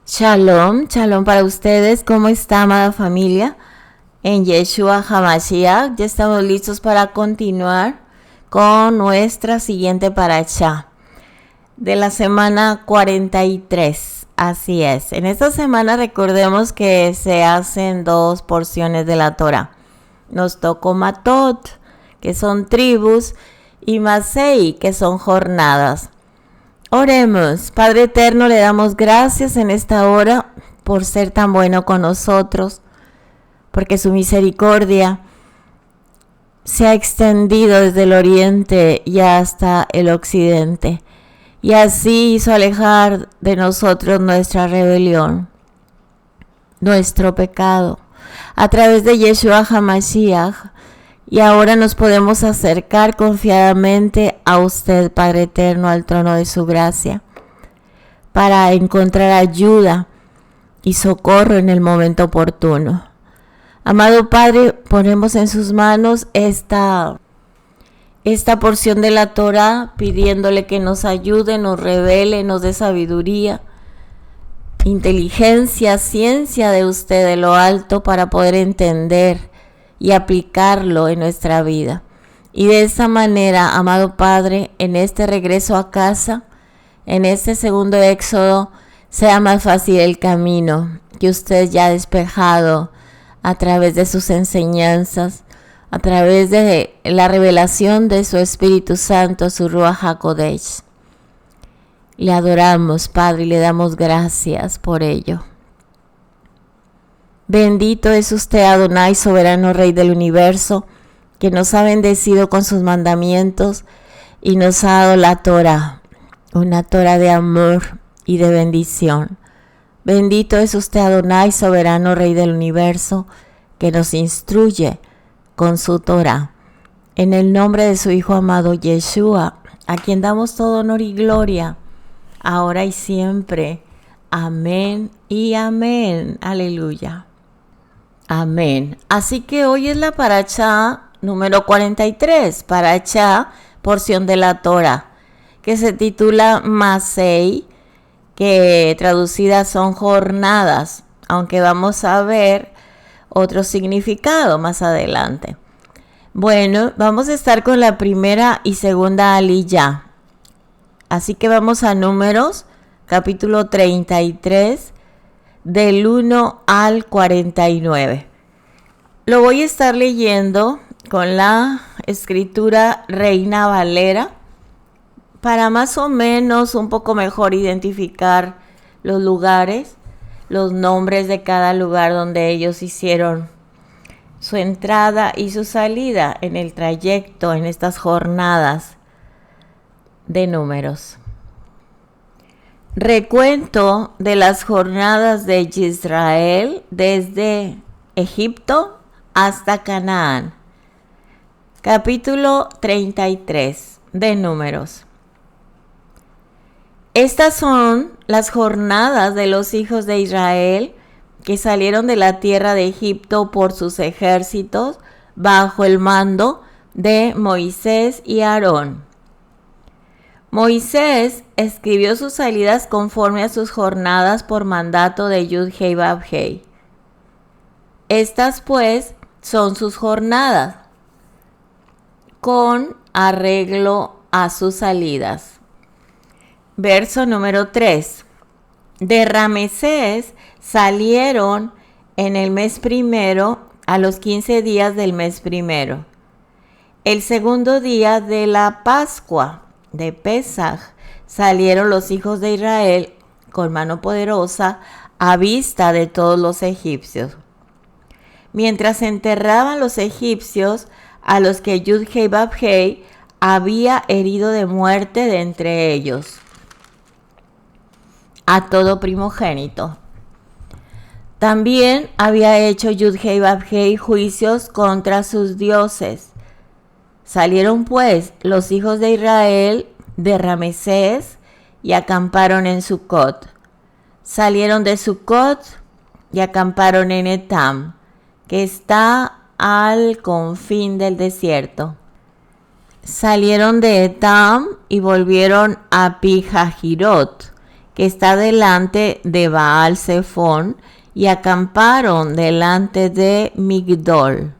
Shalom, shalom para ustedes. ¿Cómo está, amada familia? En Yeshua HaMashiach ya estamos listos para continuar con nuestra siguiente parashá de la semana 43. Así es. En esta semana recordemos que se hacen dos porciones de la Torah. Nos tocó Matot, que son tribus, y Masei, que son jornadas. Oremos. Padre eterno, le damos gracias en esta hora por ser tan bueno con nosotros, porque su misericordia se ha extendido desde el oriente y hasta el occidente, y así hizo alejar de nosotros nuestra rebelión, nuestro pecado, a través de Yeshua HaMashiach. Y ahora nos podemos acercar confiadamente a usted, Padre eterno, al trono de su gracia, para encontrar ayuda y socorro en el momento oportuno. Amado Padre, ponemos en sus manos esta porción de la Torah, pidiéndole que nos ayude, nos revele, nos dé sabiduría, inteligencia, ciencia de usted de lo alto para poder entender y aplicarlo en nuestra vida. Y de esa manera, amado Padre, en este regreso a casa, en este segundo éxodo, sea más fácil el camino que usted ya ha despejado a través de sus enseñanzas, a través de la revelación de su Espíritu Santo, su Ruach HaKodesh. Le adoramos, Padre, y le damos gracias por ello. Bendito es usted, Adonai, soberano Rey del universo, que nos ha bendecido con sus mandamientos y nos ha dado la Torah, una Torah de amor y de bendición. Bendito es usted, Adonai, soberano Rey del universo, que nos instruye con su Torah. En el nombre de su Hijo amado Yeshua, a quien damos todo honor y gloria, ahora y siempre. Amén y amén. Aleluya. Amén. Así que hoy es la parashá número 43, parashá, porción de la Torah, que se titula Masei, que traducidas son jornadas, aunque vamos a ver otro significado más adelante. Bueno, vamos a estar con la primera y segunda aliyá. Así que vamos a Números, capítulo 33, del 1 al 49. Lo voy a estar leyendo con la escritura Reina Valera para más o menos un poco mejor identificar los lugares, los nombres de cada lugar donde ellos hicieron su entrada y su salida en el trayecto, en estas jornadas de números. Recuento de las jornadas de Israel desde Egipto hasta Canaán. Capítulo 33 de Números. Estas son las jornadas de los hijos de Israel que salieron de la tierra de Egipto por sus ejércitos bajo el mando de Moisés y Aarón. Moisés escribió sus salidas conforme a sus jornadas por mandato de Yud-Hei Vav-Hei. Estas pues son sus jornadas con arreglo a sus salidas. Verso número 3. De Ramesés salieron en el mes primero a los 15 días del mes primero. El segundo día de la Pascua de Pesaj salieron los hijos de Israel con mano poderosa a vista de todos los egipcios. Mientras enterraban los egipcios a los que Yud-Hei Vav-Hei había herido de muerte de entre ellos, a todo primogénito. También había hecho Yud-Hei Vav-Hei juicios contra sus dioses. Salieron pues los hijos de Israel de Ramesés y acamparon en Sucot. Salieron de Sucot y acamparon en Etam, que está al confín del desierto. Salieron de Etam y volvieron a Pi-Hahirot, que está delante de Baal Zephón, y acamparon delante de Migdol.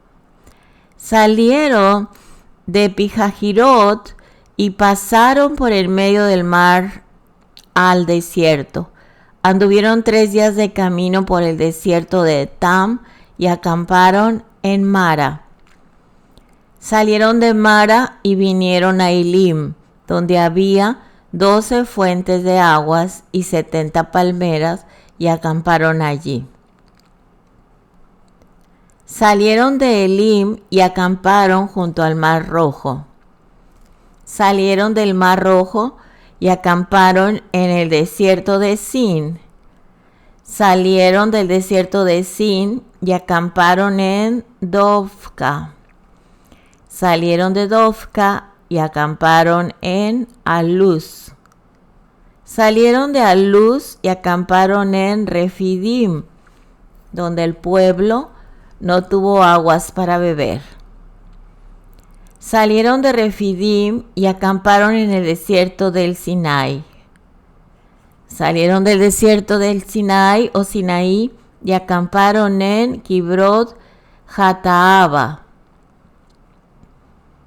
Salieron de Pijahirot y pasaron por el medio del mar al desierto. Anduvieron 3 días de camino por el desierto de Etam y acamparon en Mara. Salieron de Mara y vinieron a Elim, donde había 12 fuentes de aguas y 70 palmeras, y acamparon allí. Salieron de Elim y acamparon junto al Mar Rojo. Salieron del Mar Rojo y acamparon en el desierto de Sin. Salieron del desierto de Sin y acamparon en Dovka. Salieron de Dovka y acamparon en Aluz. Salieron de Aluz y acamparon en Refidim, donde el pueblo no tuvo aguas para beber. Salieron de Refidim y acamparon en el desierto del Sinai. Salieron del desierto del Sinai o Sinaí y acamparon en Kibrot Hataaba.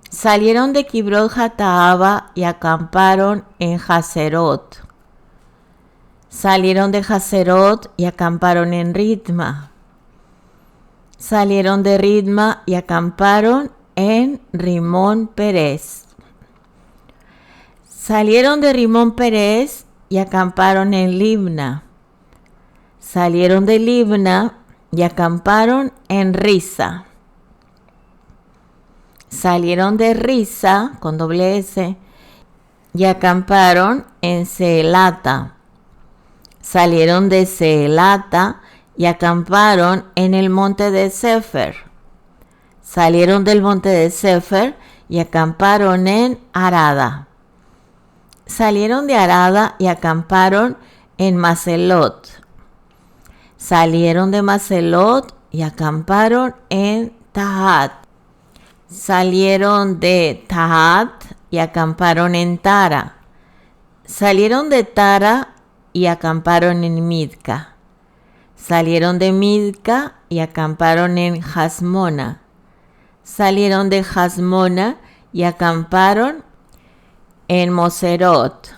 Salieron de Kibrot Hataaba y acamparon en Haserot. Salieron de Haserot y acamparon en Ritma. Salieron de Ritma y acamparon en Rimón Perez. Salieron de Rimón Perez y acamparon en Libna. Salieron de Libna y acamparon en Risa. Salieron de Risa, con doble S, y acamparon en Seelata. Salieron de Seelata y acamparon en el monte de Sefer. Salieron del monte de Sefer y acamparon en Arada. Salieron de Arada y acamparon en Maselot. Salieron de Maselot y acamparon en Tahat. Salieron de Tahat y acamparon en Tara. Salieron de Tara y acamparon en Midca. Salieron de Midca y acamparon en Hasmona. Salieron de Hasmona y acamparon en Moserot.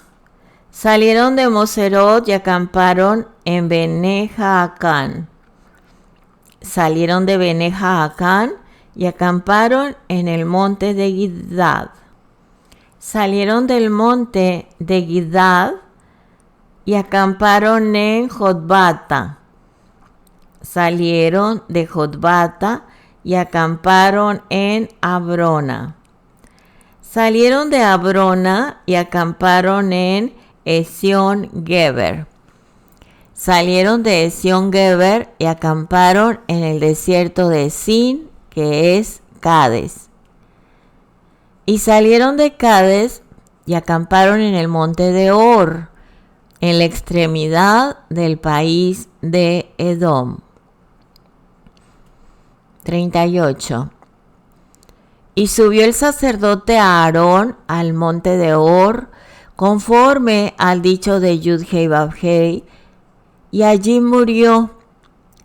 Salieron de Moserot y acamparon en Bene Jaacán. Salieron de Bene Jaacán y acamparon en el monte de Gidad. Salieron del monte de Gidad y acamparon en Jotbata. Salieron de Jotbata y acamparon en Abrona. Salieron de Abrona y acamparon en Esión Geber. Salieron de Esión Geber y acamparon en el desierto de Sin, que es Cades. Y salieron de Cades y acamparon en el monte de Or, en la extremidad del país de Edom. 38. Y subió el sacerdote Aarón al monte de Or, conforme al dicho de Yud-Hei Vav-Hei, y allí murió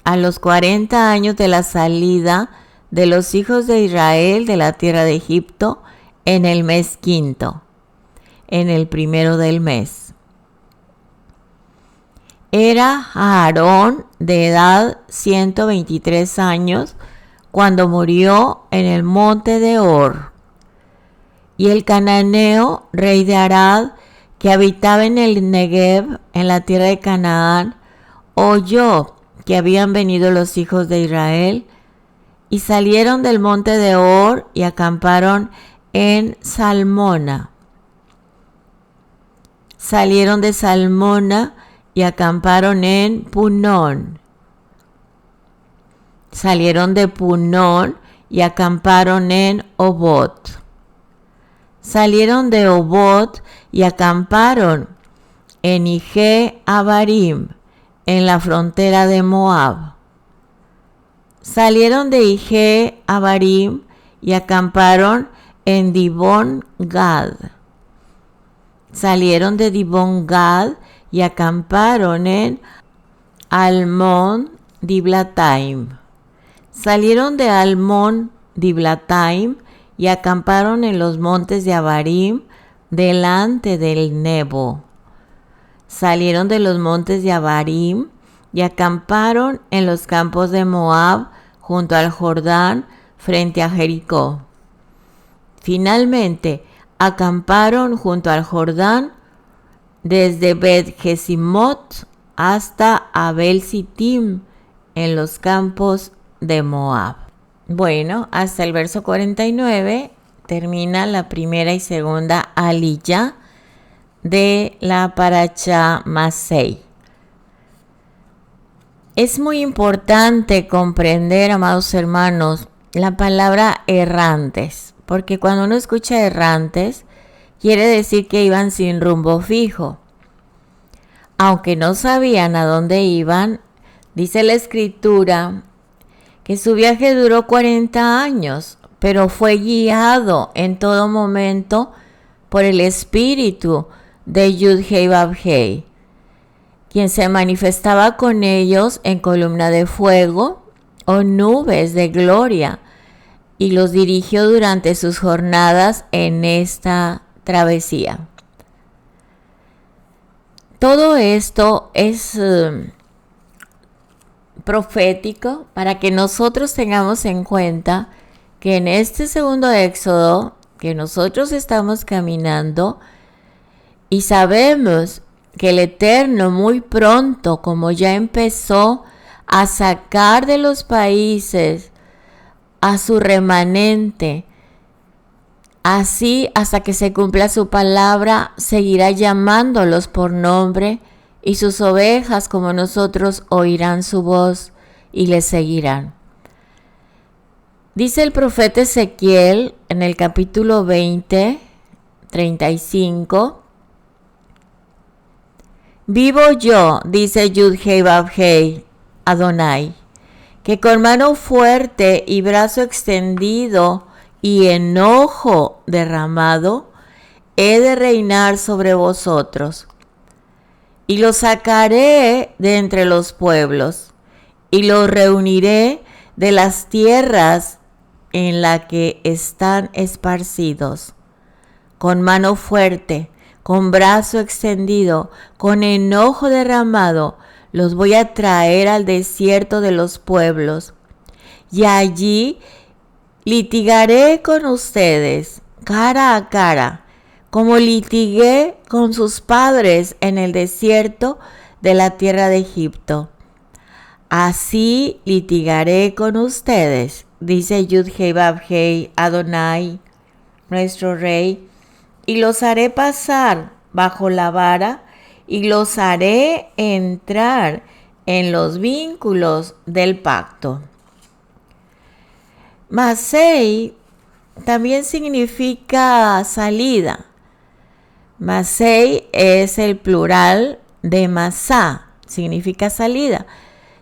a los 40 años de la salida de los hijos de Israel de la tierra de Egipto, en el mes quinto, en el primero del mes. Era Aarón de edad 123 años cuando murió en el monte de Or. Y el cananeo, rey de Arad, que habitaba en el Negev, en la tierra de Canaán, oyó que habían venido los hijos de Israel, y salieron del monte de Or y acamparon en Salmona. Salieron de Salmona y acamparon en Punón. Salieron de Punón y acamparon en Obot. Salieron de Obot y acamparon en Ije Abarim, en la frontera de Moab. Salieron de Ije Abarim y acamparon en Dibón Gad. Salieron de Dibón Gad y acamparon en Almón Diblataim. Salieron de Almón Diblataim y acamparon en los montes de Abarim delante del Nebo. Salieron de los montes de Abarim y acamparon en los campos de Moab junto al Jordán frente a Jericó. Finalmente acamparon junto al Jordán desde Bet-Jesimot hasta Abel-Sittim en los campos de Moab. Bueno, hasta el verso 49 termina la primera y segunda aliyá de la Parashá Masei. Es muy importante comprender, amados hermanos, la palabra errantes, porque cuando uno escucha errantes, quiere decir que iban sin rumbo fijo. Aunque no sabían a dónde iban, dice la Escritura que su viaje duró 40 años, pero fue guiado en todo momento por el Espíritu de Yud-Hei Vav-Hei, quien se manifestaba con ellos en columna de fuego o nubes de gloria, y los dirigió durante sus jornadas en esta travesía. Todo esto es profético para que nosotros tengamos en cuenta que en este segundo éxodo que nosotros estamos caminando y sabemos que el Eterno muy pronto, como ya empezó a sacar de los países a su remanente, así hasta que se cumpla su palabra, seguirá llamándolos por nombre, y sus ovejas como nosotros oirán su voz y le seguirán. Dice el profeta Ezequiel en el capítulo 20, 35, vivo yo, dice Yud-Hei Vav-Hei, Adonai, que con mano fuerte y brazo extendido y enojo derramado, he de reinar sobre vosotros. Y los sacaré de entre los pueblos, y los reuniré de las tierras en las que están esparcidos. Con mano fuerte, con brazo extendido, con enojo derramado, los voy a traer al desierto de los pueblos. Y allí litigaré con ustedes cara a cara, como litigué con sus padres en el desierto de la tierra de Egipto. Así litigaré con ustedes, dice Yud-Hei Vav-Hei, Adonai, nuestro Rey, y los haré pasar bajo la vara y los haré entrar en los vínculos del pacto. Masei también significa salida. Masei es el plural de masá, significa salida.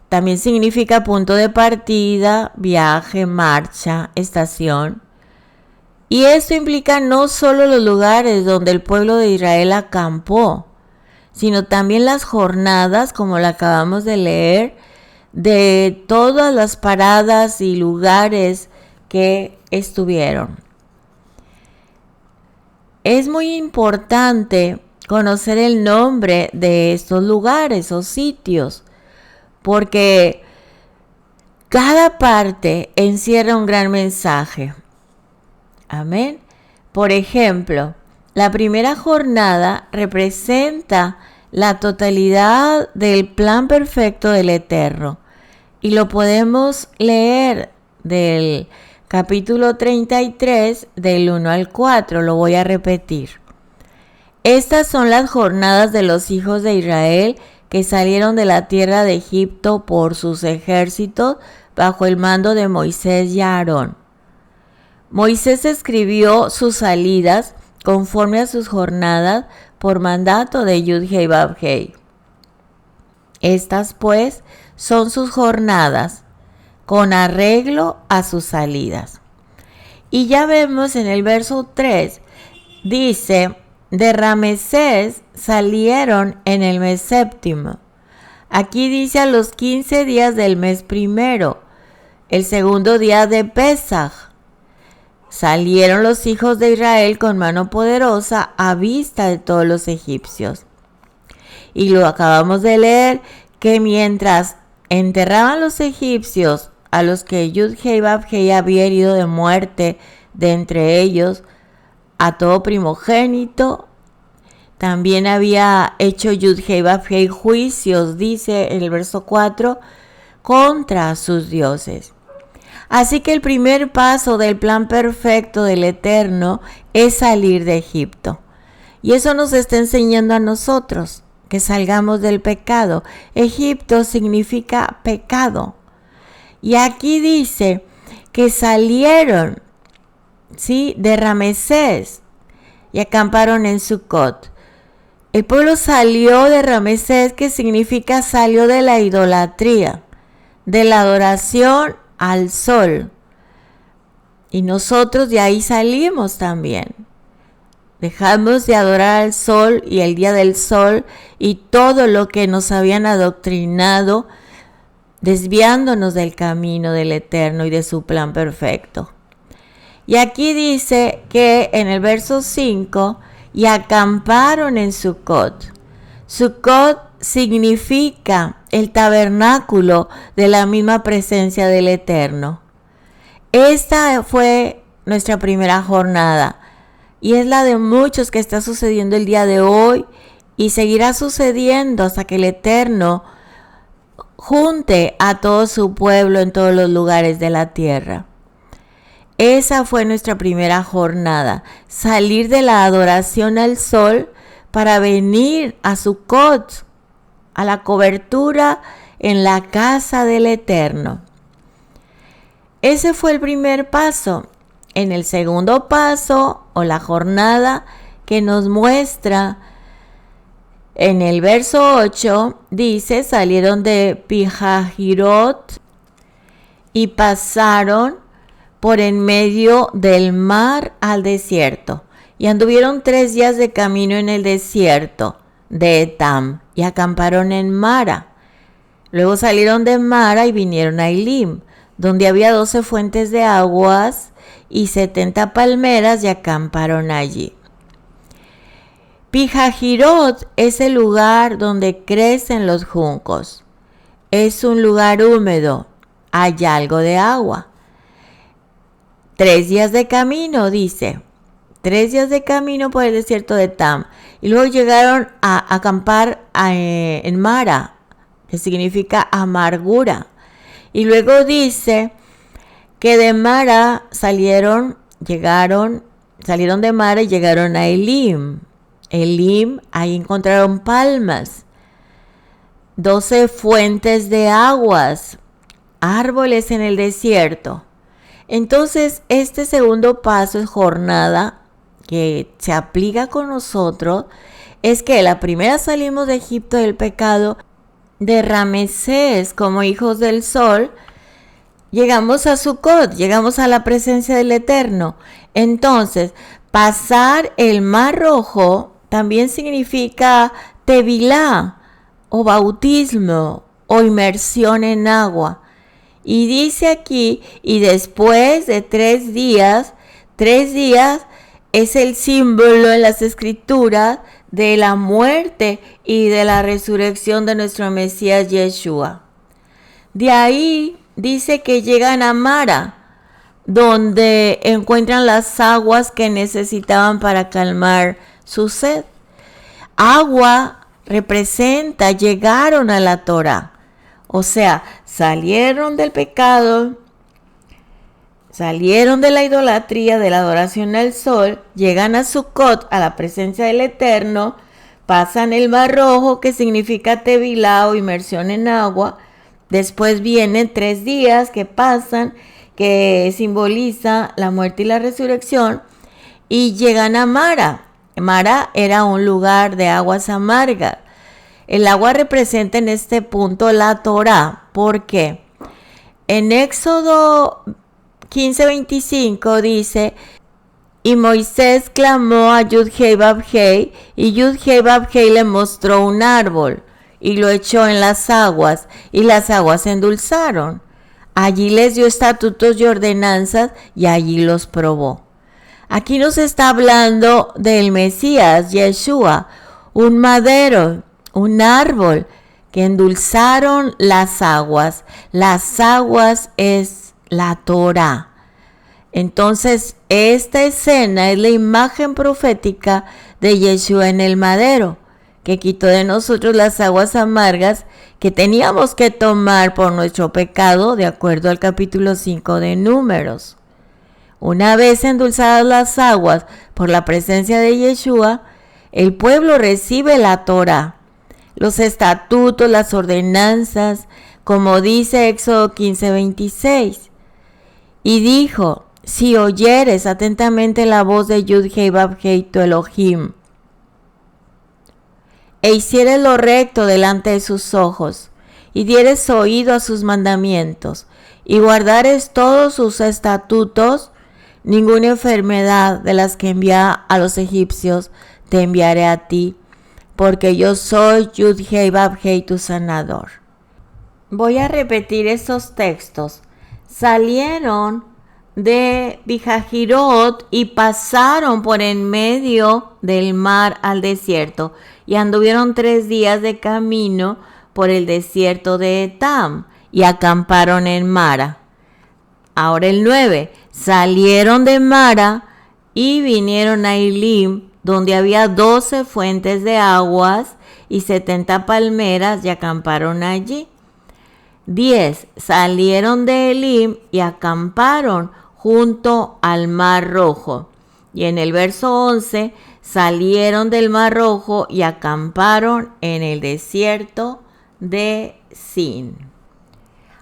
También significa punto de partida, viaje, marcha, estación. Y esto implica no solo los lugares donde el pueblo de Israel acampó, sino también las jornadas, como la acabamos de leer, de todas las paradas y lugares que estuvieron. Es muy importante conocer el nombre de estos lugares o sitios, porque cada parte encierra un gran mensaje. Amén. Por ejemplo, la primera jornada representa la totalidad del plan perfecto del Eterno, y lo podemos leer del capítulo 33, del 1 al 4, lo voy a repetir. Estas son las jornadas de los hijos de Israel que salieron de la tierra de Egipto por sus ejércitos bajo el mando de Moisés y Aarón. Moisés escribió sus salidas conforme a sus jornadas por mandato de Yud-Hei Vav-Hei. Estas pues son sus jornadas con arreglo a sus salidas. Y ya vemos en el verso 3, dice de Ramesés salieron en el mes séptimo. Aquí dice a los 15 días del mes primero, el segundo día de Pesaj. Salieron los hijos de Israel con mano poderosa a vista de todos los egipcios. Y lo acabamos de leer, que mientras enterraban los egipcios a los que Yud-Hei Vav-Hei había herido de muerte de entre ellos, a todo primogénito, también había hecho Yud-Hei Vav-Hei juicios, dice en el verso 4, contra sus dioses. Así que el primer paso del plan perfecto del Eterno es salir de Egipto. Y eso nos está enseñando a nosotros, que salgamos del pecado. Egipto significa pecado. Y aquí dice que salieron, ¿sí?, de Ramesés y acamparon en Sucot. El pueblo salió de Ramesés, que significa salió de la idolatría, de la adoración al sol. Y nosotros de ahí salimos también. Dejamos de adorar al sol y el día del sol y todo lo que nos habían adoctrinado, desviándonos del camino del Eterno y de su plan perfecto. Y aquí dice que en el verso 5, y acamparon en Sucot. Sucot significa el tabernáculo de la misma presencia del Eterno. Esta fue nuestra primera jornada y es la de muchos que está sucediendo el día de hoy y seguirá sucediendo hasta que el Eterno junte a todo su pueblo en todos los lugares de la tierra. Esa fue nuestra primera jornada, salir de la adoración al sol para venir a Sucot, a la cobertura en la casa del Eterno. Ese fue el primer paso. En el segundo paso, o la jornada que nos muestra en el verso 8, dice, salieron de Pijahirot y pasaron por en medio del mar al desierto. Y anduvieron 3 días de camino en el desierto de Etam y acamparon en Mara. Luego salieron de Mara y vinieron a Elim, donde había 12 fuentes de aguas y 70 palmeras y acamparon allí. Pijahirot es el lugar donde crecen los juncos. Es un lugar húmedo, hay algo de agua. 3 días de camino, dice. 3 días de camino por el desierto de Etam. Y luego llegaron a acampar en Mara, que significa amargura. Y luego dice que de Mara salieron de Mara y llegaron a Elim. Elim, ahí encontraron palmas, 12 fuentes de aguas, árboles en el desierto. Entonces, este segundo paso es jornada que se aplica con nosotros. Es que la primera salimos de Egipto del pecado, de Ramesés como hijos del sol, llegamos a Sucot, llegamos a la presencia del Eterno. Entonces, pasar el Mar Rojo también significa tevilá o bautismo o inmersión en agua. Y dice aquí, y después de 3 días es el símbolo en las escrituras de la muerte y de la resurrección de nuestro Mesías Yeshua. De ahí dice que llegan a Mara, donde encuentran las aguas que necesitaban para calmar su sed. Agua representa, llegaron a la Torá. O sea, salieron del pecado, salieron de la idolatría, de la adoración al sol, llegan a Sucot, a la presencia del Eterno, pasan el Mar Rojo, que significa tevilá o inmersión en agua. Después vienen 3 días que pasan, que simboliza la muerte y la resurrección, y llegan a Mara. Mara era un lugar de aguas amargas. El agua representa en este punto la Torá. ¿Por qué? En Éxodo 15:25 dice Y Moisés clamó a Yud-Hei Vab-Hei, y Yud-Hei Vab-Hei le mostró un árbol, y lo echó en las aguas, y las aguas se endulzaron. Allí les dio estatutos y ordenanzas, y allí los probó. Aquí nos está hablando del Mesías, Yeshua, un madero, un árbol, que endulzaron las aguas. Las aguas es la Torah. Entonces, esta escena es la imagen profética de Yeshua en el madero, que quitó de nosotros las aguas amargas que teníamos que tomar por nuestro pecado, de acuerdo al capítulo 5 de Números. Una vez endulzadas las aguas por la presencia de Yeshua, el pueblo recibe la Torah, los estatutos, las ordenanzas, como dice Éxodo 15:26. Y dijo: si oyeres atentamente la voz de Yud-Hei Vab-Hei tu Elohim, e hicieres lo recto delante de sus ojos, y dieres oído a sus mandamientos, y guardares todos sus estatutos, ninguna enfermedad de las que envía a los egipcios te enviaré a ti, porque yo soy Yud-Hei Vab-Hei tu sanador. Voy a repetir estos textos. Salieron de Bijahirot y pasaron por en medio del mar al desierto, y anduvieron 3 días de camino por el desierto de Etam, y acamparon en Mara. Ahora el 9, salieron de Mara y vinieron a Elim, donde había 12 fuentes de aguas y 70 palmeras, y acamparon allí. 10, salieron de Elim y acamparon junto al Mar Rojo. Y en el verso 11, salieron del Mar Rojo y acamparon en el desierto de Sin.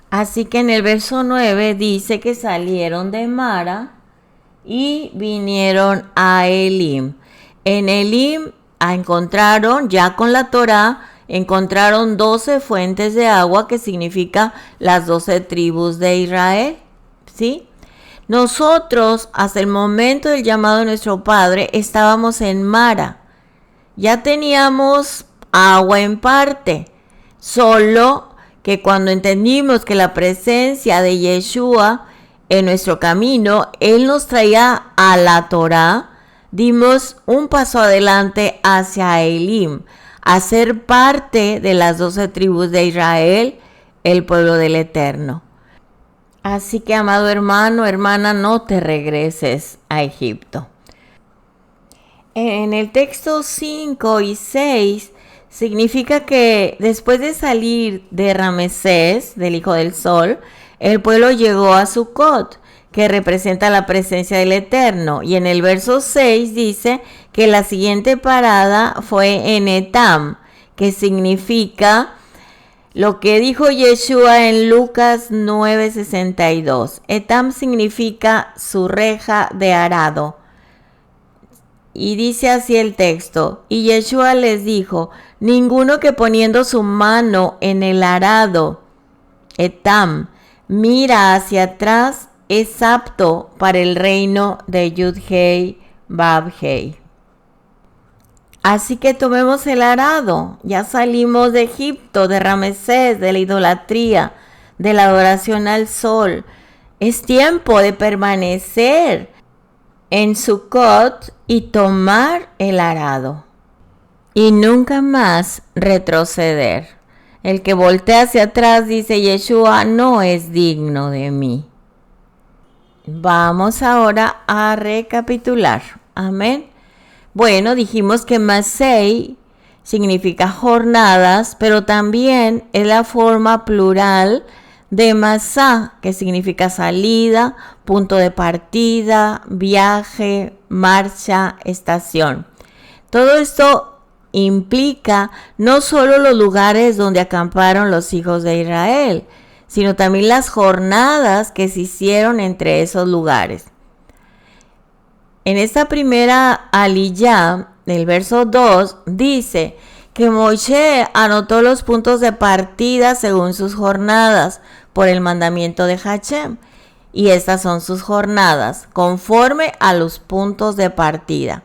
Así que en el verso 9 dice que salieron de Mara y vinieron a Elim. En Elim encontraron, ya con la Torá, encontraron 12 fuentes de agua, que significa las 12 tribus de Israel, ¿sí? Nosotros, hasta el momento del llamado de nuestro Padre, estábamos en Mara. Ya teníamos agua en parte, solo que cuando entendimos que la presencia de Yeshua en nuestro camino, Él nos traía a la Torá, dimos un paso adelante hacia Elim, a ser parte de las 12 tribus de Israel, el pueblo del Eterno. Así que, amado hermano, hermana, no te regreses a Egipto. En el texto 5 y 6 significa que después de salir de Ramesés, del hijo del sol, el pueblo llegó a Sucot, que representa la presencia del Eterno. Y en el verso 6 dice que la siguiente parada fue en Etam, que significa lo que dijo Yeshua en Lucas 9:62. Etam significa su reja de arado. Y dice así el texto: y Yeshua les dijo: ninguno que poniendo su mano en el arado, Etam, mira hacia atrás, es apto para el reino de Yud-Hei Vab-Hei. Así que tomemos el arado. Ya salimos de Egipto, de Ramesés, de la idolatría, de la adoración al sol. Es tiempo de permanecer en Sucot y tomar el arado. Y nunca más retroceder. El que voltea hacia atrás, dice Yeshua, no es digno de mí. Vamos ahora a recapitular. Amén. Bueno, dijimos que Masei significa jornadas, pero también es la forma plural de Masá, que significa salida, punto de partida, viaje, marcha, estación. Todo esto implica no solo los lugares donde acamparon los hijos de Israel, sino también las jornadas que se hicieron entre esos lugares. En esta primera aliyá, del verso 2, dice que Moshe anotó los puntos de partida según sus jornadas por el mandamiento de Hashem. y estas son sus jornadas, conforme a los puntos de partida.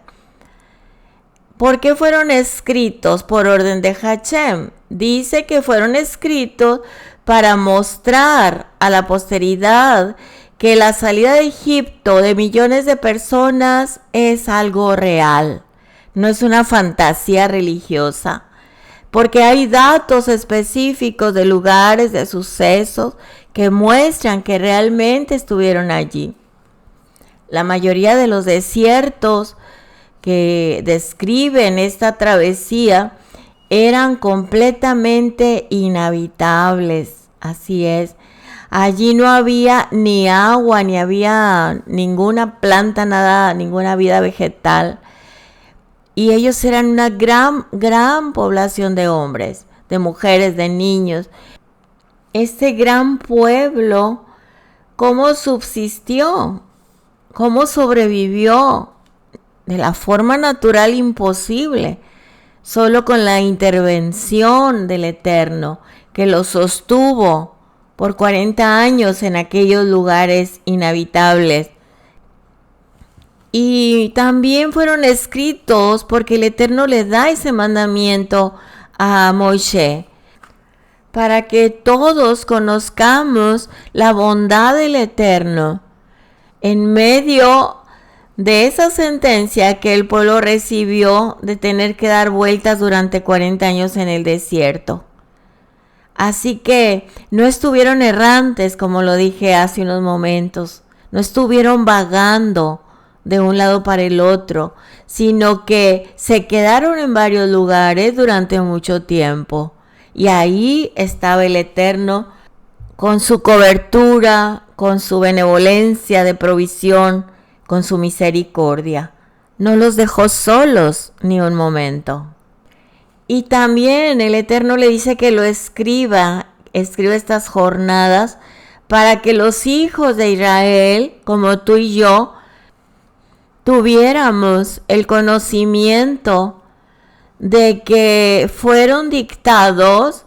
¿Por qué fueron escritos por orden de Hachem? Dice que fueron escritos para mostrar a la posteridad que la salida de Egipto de millones de personas es algo real, no es una fantasía religiosa, porque hay datos específicos de lugares, de sucesos que muestran que realmente estuvieron allí. La mayoría de los desiertos que describen esta travesía eran completamente inhabitables, así es. Allí no había ni agua, ni había ninguna planta, nada, ninguna vida vegetal. Y ellos eran una gran población de hombres, de mujeres, de niños. Este gran pueblo, ¿cómo subsistió? ¿Cómo sobrevivió? De la forma natural imposible, solo con la intervención del Eterno, que los sostuvo por 40 años en aquellos lugares inhabitables. Y también fueron escritos porque el Eterno le da ese mandamiento a Moisés, para que todos conozcamos la bondad del Eterno en medio de esa sentencia que el pueblo recibió de tener que dar vueltas durante 40 años en el desierto. Así que no estuvieron errantes, como lo dije hace unos momentos, no estuvieron vagando de un lado para el otro, sino que se quedaron en varios lugares durante mucho tiempo. Y ahí estaba el Eterno con su cobertura, con su benevolencia de provisión, con su misericordia. No los dejó solos ni un momento. Y también el Eterno le dice que lo escriba estas jornadas para que los hijos de Israel, como tú y yo, tuviéramos el conocimiento de que fueron dictados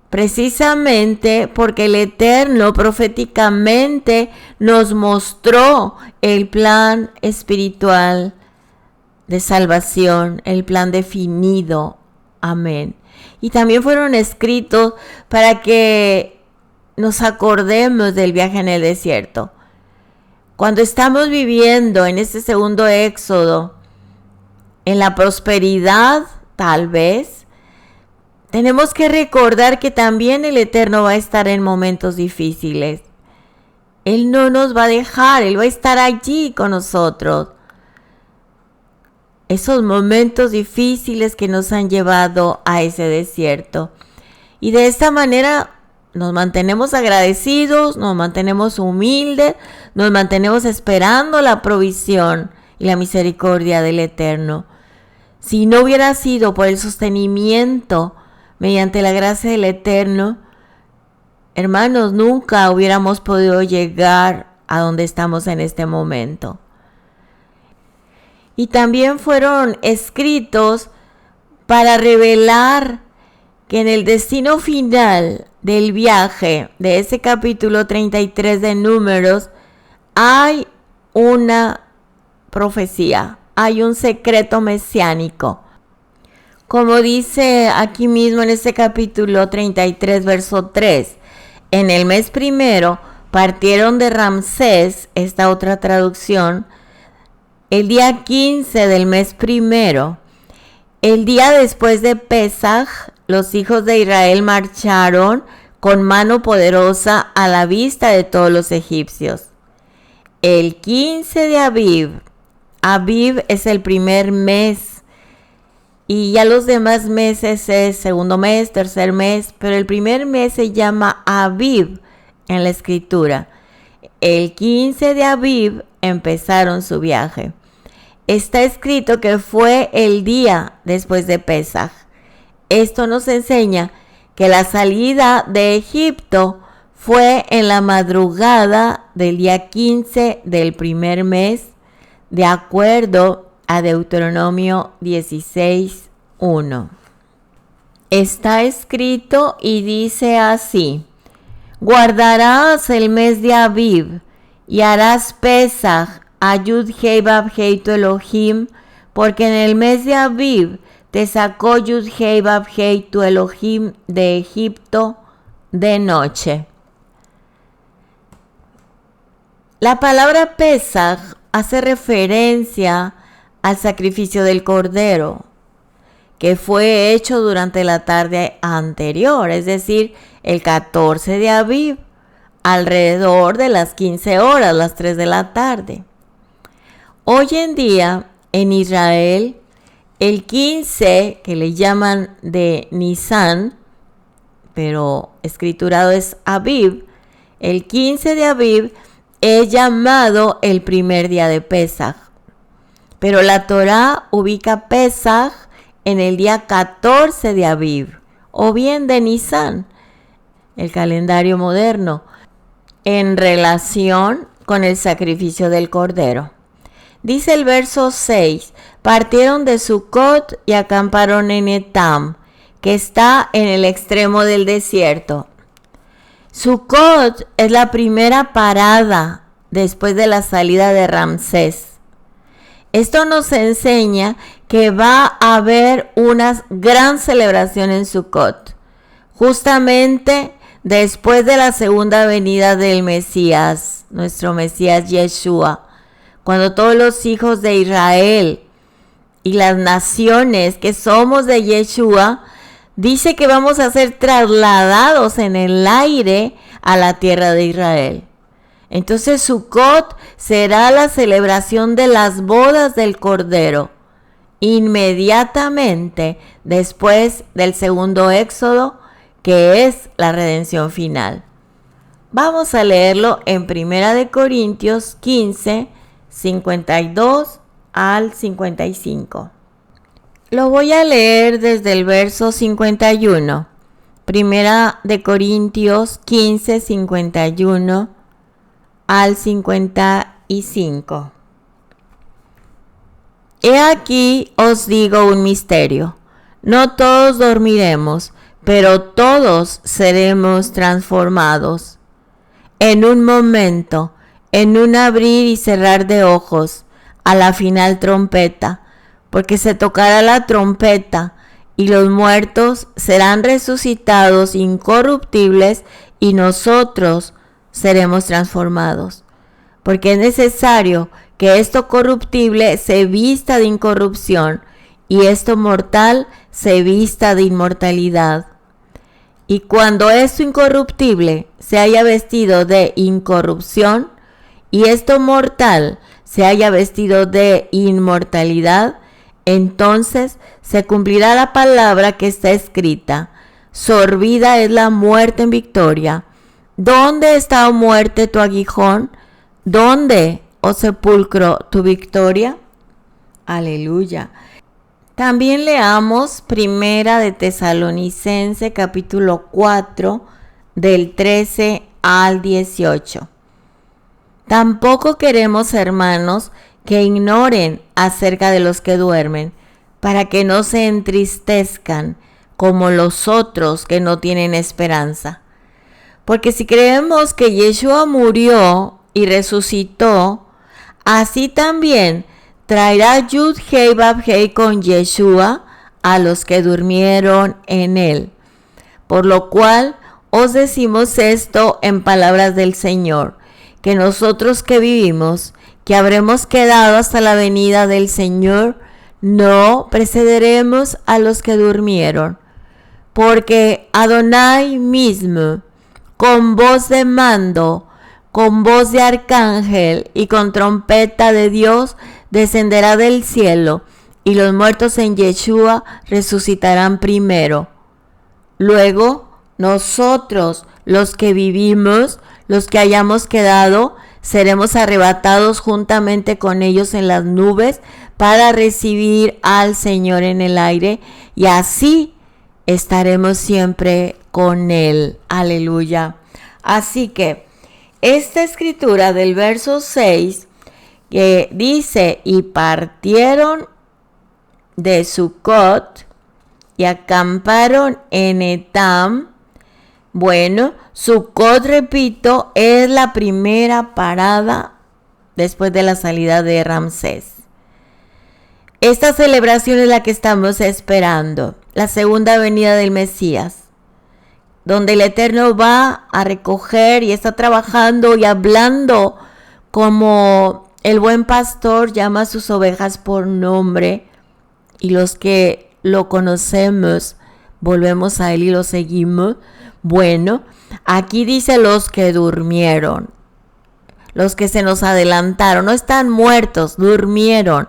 precisamente porque el Eterno proféticamente nos mostró el plan espiritual de salvación, el plan definido. Amén. Y también fueron escritos para que nos acordemos del viaje en el desierto. Cuando estamos viviendo en este segundo éxodo, en la prosperidad, tal vez, tenemos que recordar que también el Eterno va a estar en momentos difíciles. Él no nos va a dejar, Él va a estar allí con nosotros. Esos momentos difíciles que nos han llevado a ese desierto. Y de esta manera nos mantenemos agradecidos, nos mantenemos humildes, nos mantenemos esperando la provisión y la misericordia del Eterno. Si no hubiera sido por el sostenimiento mediante la gracia del Eterno, hermanos, nunca hubiéramos podido llegar a donde estamos en este momento. Y también fueron escritos para revelar que en el destino final del viaje de ese capítulo 33 de Números hay una profecía, hay un secreto mesiánico. Como dice aquí mismo en este capítulo 33, verso 3, en el mes primero partieron de Ramsés, esta otra traducción, el día 15 del mes primero. El día después de Pesaj, los hijos de Israel marcharon con mano poderosa a la vista de todos los egipcios. El 15 de Aviv es el primer mes. Y ya los demás meses es segundo mes, tercer mes, pero el primer mes se llama Aviv en la escritura. El 15 de Aviv empezaron su viaje. Está escrito que fue el día después de Pesaj. Esto nos enseña que la salida de Egipto fue en la madrugada del día 15 del primer mes, de acuerdo a Deuteronomio 16:1. Está escrito y dice así: guardarás el mes de Aviv y harás Pesaj a Yud-Hei Vav-Hei tu Elohim, porque en el mes de Aviv te sacó Yud-Hei Vav-Hei tu Elohim de Egipto de noche. La palabra Pesaj hace referencia al sacrificio del cordero, que fue hecho durante la tarde anterior, es decir, el 14 de Aviv, alrededor de las 15 horas, las 3 de la tarde. Hoy en día, en Israel, el 15, que le llaman de Nisan, pero escriturado es Aviv, el 15 de Aviv es llamado el primer día de Pesaj. Pero la Torá ubica Pesaj en el día 14 de Aviv, o bien de Nisan, el calendario moderno, en relación con el sacrificio del cordero. Dice el verso 6, partieron de Sucot y acamparon en Etam, que está en el extremo del desierto. Sucot es la primera parada después de la salida de Ramsés. Esto nos enseña que va a haber una gran celebración en Sucot, justamente después de la segunda venida del Mesías, nuestro Mesías Yeshua, cuando todos los hijos de Israel y las naciones que somos de Yeshua, dice que vamos a ser trasladados en el aire a la tierra de Israel. Entonces Sucot será la celebración de las bodas del Cordero, inmediatamente después del segundo éxodo, que es la redención final. Vamos a leerlo en 1 Corintios 15, 52 al 55. Lo voy a leer desde el verso 51. 1 Corintios 15, 51 al 55. He aquí os digo un misterio. No todos dormiremos, pero todos seremos transformados. En un momento, en un abrir y cerrar de ojos, a la final trompeta, porque se tocará la trompeta, y los muertos serán resucitados incorruptibles, y nosotros seremos transformados. Porque es necesario que esto corruptible se vista de incorrupción, y esto mortal se vista de inmortalidad. Y cuando esto incorruptible se haya vestido de incorrupción, y esto mortal se haya vestido de inmortalidad, entonces se cumplirá la palabra que está escrita: sorbida es la muerte en victoria. ¿Dónde está, oh muerte, tu aguijón? ¿Dónde, oh sepulcro, tu victoria? Aleluya. También leamos 1 Tesalonicenses capítulo 4 del 13 al 18. Tampoco queremos, hermanos, que ignoren acerca de los que duermen, para que no se entristezcan como los otros que no tienen esperanza. Porque si creemos que Yeshua murió y resucitó, así también traerá Yud-Hei Vav-Hei con Yeshua a los que durmieron en él. Por lo cual os decimos esto en palabras del Señor, que nosotros que vivimos, que habremos quedado hasta la venida del Señor, no precederemos a los que durmieron. Porque Adonai mismo, con voz de mando, con voz de arcángel y con trompeta de Dios, descenderá del cielo, y los muertos en Yeshua resucitarán primero. Luego, nosotros, los que vivimos, los que hayamos quedado, seremos arrebatados juntamente con ellos en las nubes para recibir al Señor en el aire, y así estaremos siempre con Él. Aleluya. Así que esta escritura del verso 6 que dice: y partieron de Sucot y acamparon en Etam. Bueno, Sukkot, repito, es la primera parada después de la salida de Ramsés. Esta celebración es la que estamos esperando, la segunda venida del Mesías, donde el Eterno va a recoger y está trabajando y hablando como el buen pastor llama a sus ovejas por nombre, y los que lo conocemos volvemos a él y lo seguimos. Bueno, aquí dice los que durmieron, los que se nos adelantaron, no están muertos, durmieron.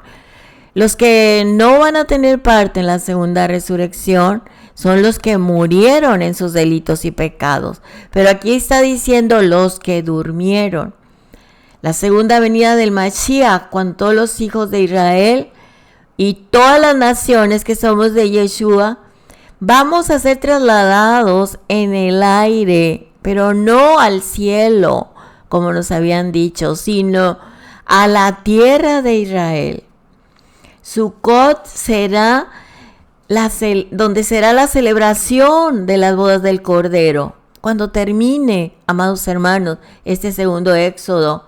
Los que no van a tener parte en la segunda resurrección son los que murieron en sus delitos y pecados. Pero aquí está diciendo los que durmieron. La segunda venida del Mashiach, cuando todos los hijos de Israel y todas las naciones que somos de Yeshua, vamos a ser trasladados en el aire, pero no al cielo, como nos habían dicho, sino a la tierra de Israel. Sukkot será donde será la celebración de las bodas del Cordero. Cuando termine, amados hermanos, este segundo éxodo,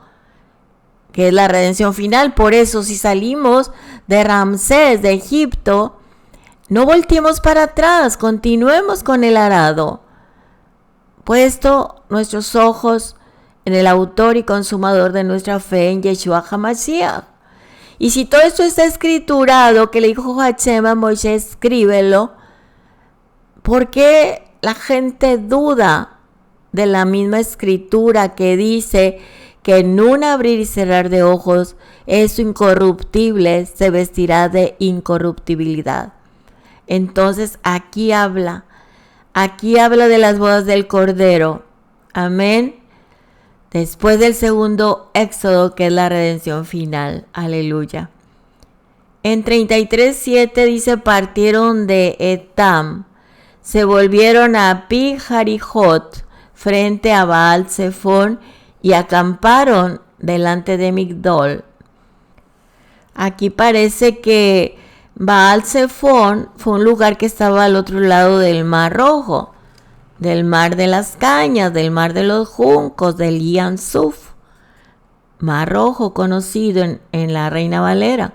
que es la redención final. Por eso, si salimos de Ramsés, de Egipto, no volteemos para atrás, continuemos con el arado, puesto nuestros ojos en el autor y consumador de nuestra fe, en Yeshua HaMashiach. Y si todo esto está escriturado, que le dijo Hashem a Moisés, escríbelo, ¿por qué la gente duda de la misma escritura que dice que en un abrir y cerrar de ojos eso incorruptible se vestirá de incorruptibilidad? Entonces aquí habla de las bodas del Cordero. Amén. Después del segundo éxodo, que es la redención final. Aleluya. En 33:7 dice, partieron de Etam, se volvieron a Pi-Harijot, frente a Baal-Zephón, y acamparon delante de Migdol. Aquí parece que Baal-Zephón fue un lugar que estaba al otro lado del Mar Rojo, del Mar de las Cañas, del Mar de los Juncos, del Yam Suf. Mar Rojo, conocido en la Reina Valera.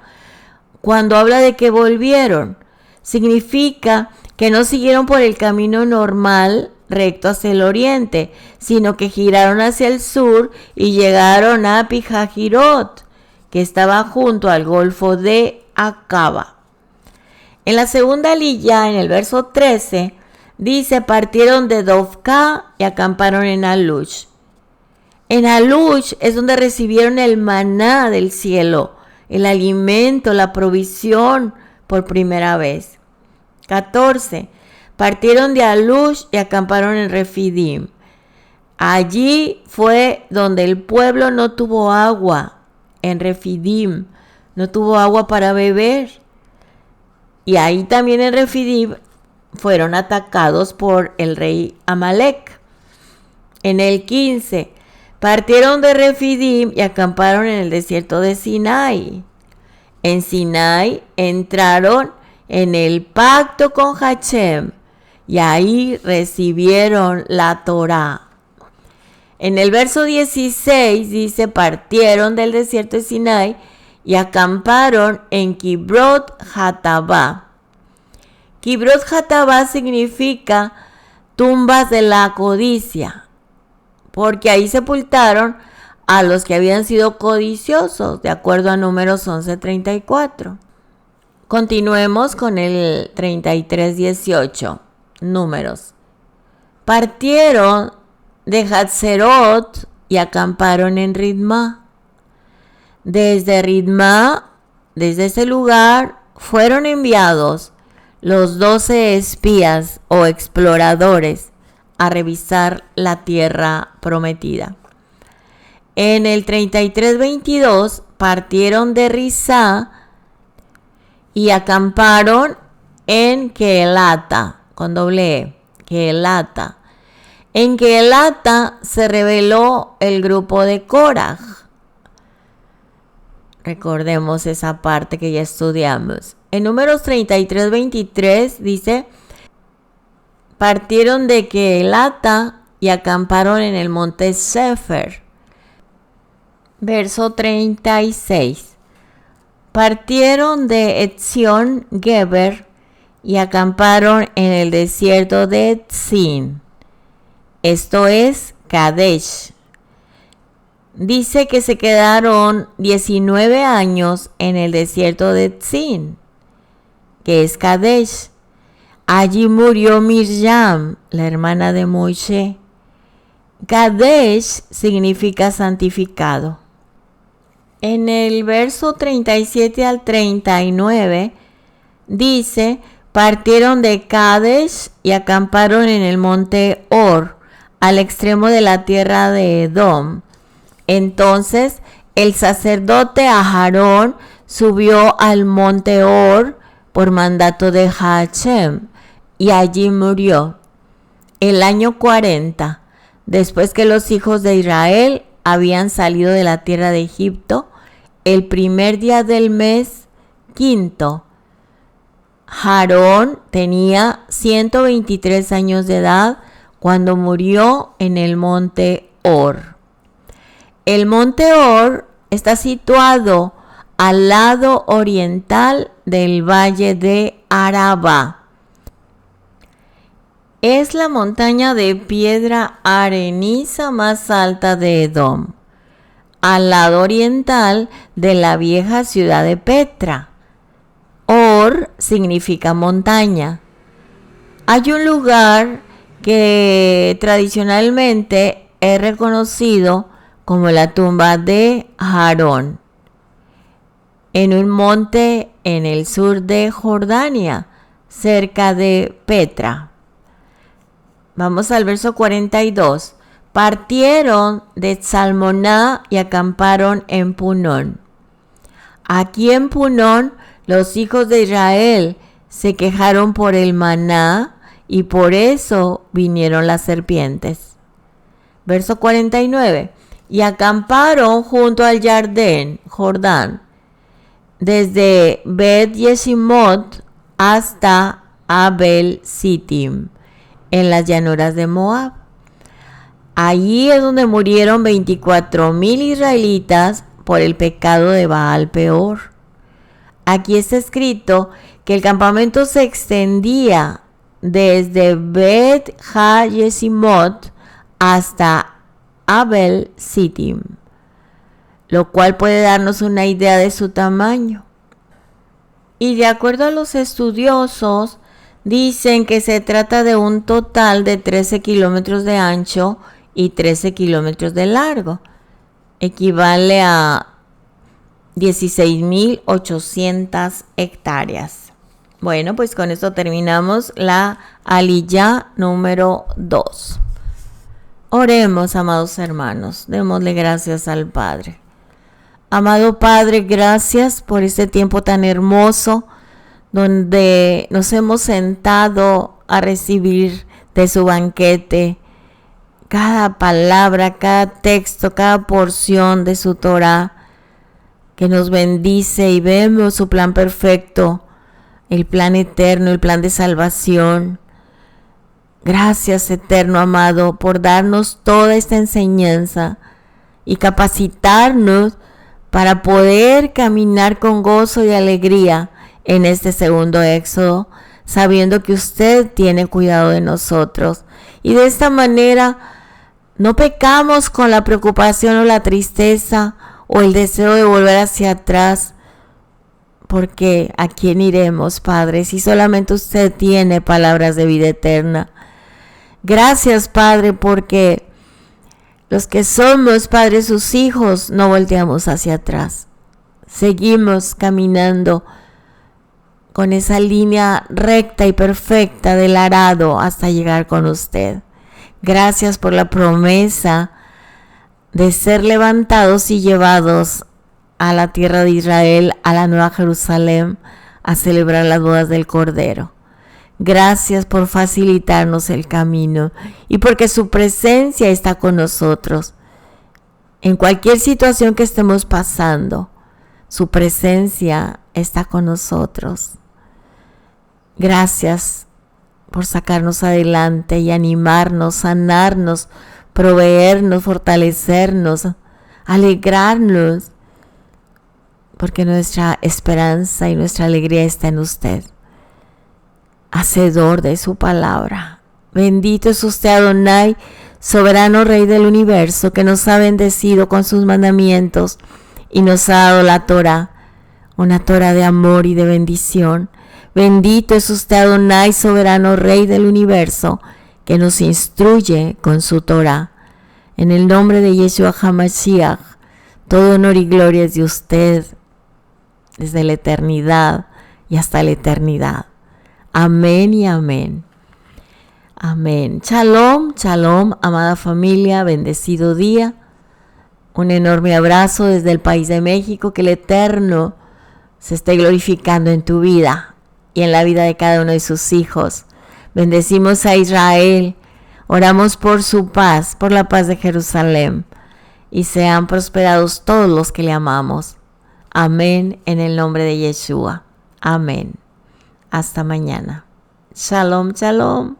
Cuando habla de que volvieron, significa que no siguieron por el camino normal recto hacia el oriente, sino que giraron hacia el sur y llegaron a Pi-Hahirot, que estaba junto al Golfo de Acaba. En la segunda aliyá, en el verso 13, dice, partieron de Dovka y acamparon en Alush. En Alush es donde recibieron el maná del cielo, el alimento, la provisión por primera vez. 14. Partieron de Alush y acamparon en Refidim. Allí fue donde el pueblo no tuvo agua, en Refidim, no tuvo agua para beber. Y ahí también en Refidim fueron atacados por el rey Amalek. En el 15, partieron de Refidim y acamparon en el desierto de Sinai. En Sinai entraron en el pacto con Hashem y ahí recibieron la Torá. En el verso 16 dice, partieron del desierto de Sinai y acamparon en Kibrot Hatabá. Kibrot Hatabá significa tumbas de la codicia, porque ahí sepultaron a los que habían sido codiciosos, de acuerdo a Números 11:34. Continuemos con el 33:18. Números. Partieron de Hatzerot y acamparon en Ritma. Desde Ritma, desde ese lugar, fueron enviados los 12 espías o exploradores a revisar la tierra prometida. En el 33:22 partieron de Risá y acamparon en Keelata, con doble E, Keelata. En Keelata se rebeló el grupo de Koraj. Recordemos esa parte que ya estudiamos. En Números 33:23 dice, partieron de Keelata y acamparon en el monte Sefer. Verso 36. Partieron de Etzion Geber y acamparon en el desierto de Tzin. Esto es Kadesh. Dice que se quedaron 19 años en el desierto de Tzin, que es Kadesh. Allí murió Miriam, la hermana de Moisés. Kadesh significa santificado. En el verso 37 al 39 dice: partieron de Kadesh y acamparon en el monte Or, al extremo de la tierra de Edom. Entonces el sacerdote Aarón subió al monte Or por mandato de Hashem, y allí murió. El año 40, después que los hijos de Israel habían salido de la tierra de Egipto, el primer día del mes quinto, Aarón tenía 123 años de edad cuando murió en el monte Or. El monte Or está situado al lado oriental del valle de Arabá. Es la montaña de piedra arenosa más alta de Edom, al lado oriental de la vieja ciudad de Petra. Or significa montaña. Hay un lugar que tradicionalmente es reconocido como la tumba de Aarón, en un monte en el sur de Jordania, cerca de Petra. Vamos al verso 42. Partieron de Salmoná y acamparon en Punón. Aquí en Punón los hijos de Israel se quejaron por el maná y por eso vinieron las serpientes. Verso 49. Y acamparon junto al Jordán, desde Bet Yeshimot hasta Abel Sittim, en las llanuras de Moab. Allí es donde murieron 24,000 israelitas por el pecado de Baal Peor. Aquí está escrito que el campamento se extendía desde Bet Ha Yeshimot hasta Abel Sittim, lo cual puede darnos una idea de su tamaño. Y de acuerdo a los estudiosos, dicen que se trata de un total de 13 kilómetros de ancho y 13 kilómetros de largo. Equivale a 16,800 hectáreas. Bueno, pues con esto terminamos la aliyá número 2. Oremos, amados hermanos, démosle gracias al Padre. Amado Padre, gracias por este tiempo tan hermoso donde nos hemos sentado a recibir de su banquete cada palabra, cada texto, cada porción de su Torá que nos bendice, y vemos su plan perfecto, el plan eterno, el plan de salvación. Gracias, eterno amado, por darnos toda esta enseñanza y capacitarnos para poder caminar con gozo y alegría en este segundo éxodo, sabiendo que usted tiene cuidado de nosotros. Y de esta manera no pecamos con la preocupación o la tristeza o el deseo de volver hacia atrás, porque ¿a quién iremos, Padre, si solamente usted tiene palabras de vida eterna? Gracias, Padre, porque los que somos, Padre, sus hijos, no volteamos hacia atrás. Seguimos caminando con esa línea recta y perfecta del arado hasta llegar con usted. Gracias por la promesa de ser levantados y llevados a la tierra de Israel, a la Nueva Jerusalén, a celebrar las bodas del Cordero. Gracias por facilitarnos el camino y porque su presencia está con nosotros. En cualquier situación que estemos pasando, su presencia está con nosotros. Gracias por sacarnos adelante y animarnos, sanarnos, proveernos, fortalecernos, alegrarnos, porque nuestra esperanza y nuestra alegría está en usted, hacedor de su palabra. Bendito es usted, Adonai, soberano Rey del universo, que nos ha bendecido con sus mandamientos y nos ha dado la Torá, una Torá de amor y de bendición. Bendito es usted, Adonai, soberano Rey del universo, que nos instruye con su Torá. En el nombre de Yeshua HaMashiach, todo honor y gloria es de usted, desde la eternidad y hasta la eternidad. Amén y amén. Amén. Shalom, shalom, amada familia, bendecido día. Un enorme abrazo desde el país de México, que el Eterno se esté glorificando en tu vida y en la vida de cada uno de sus hijos. Bendecimos a Israel, oramos por su paz, por la paz de Jerusalén, y sean prosperados todos los que le amamos. Amén, en el nombre de Yeshua. Amén. Hasta mañana. Shalom, shalom.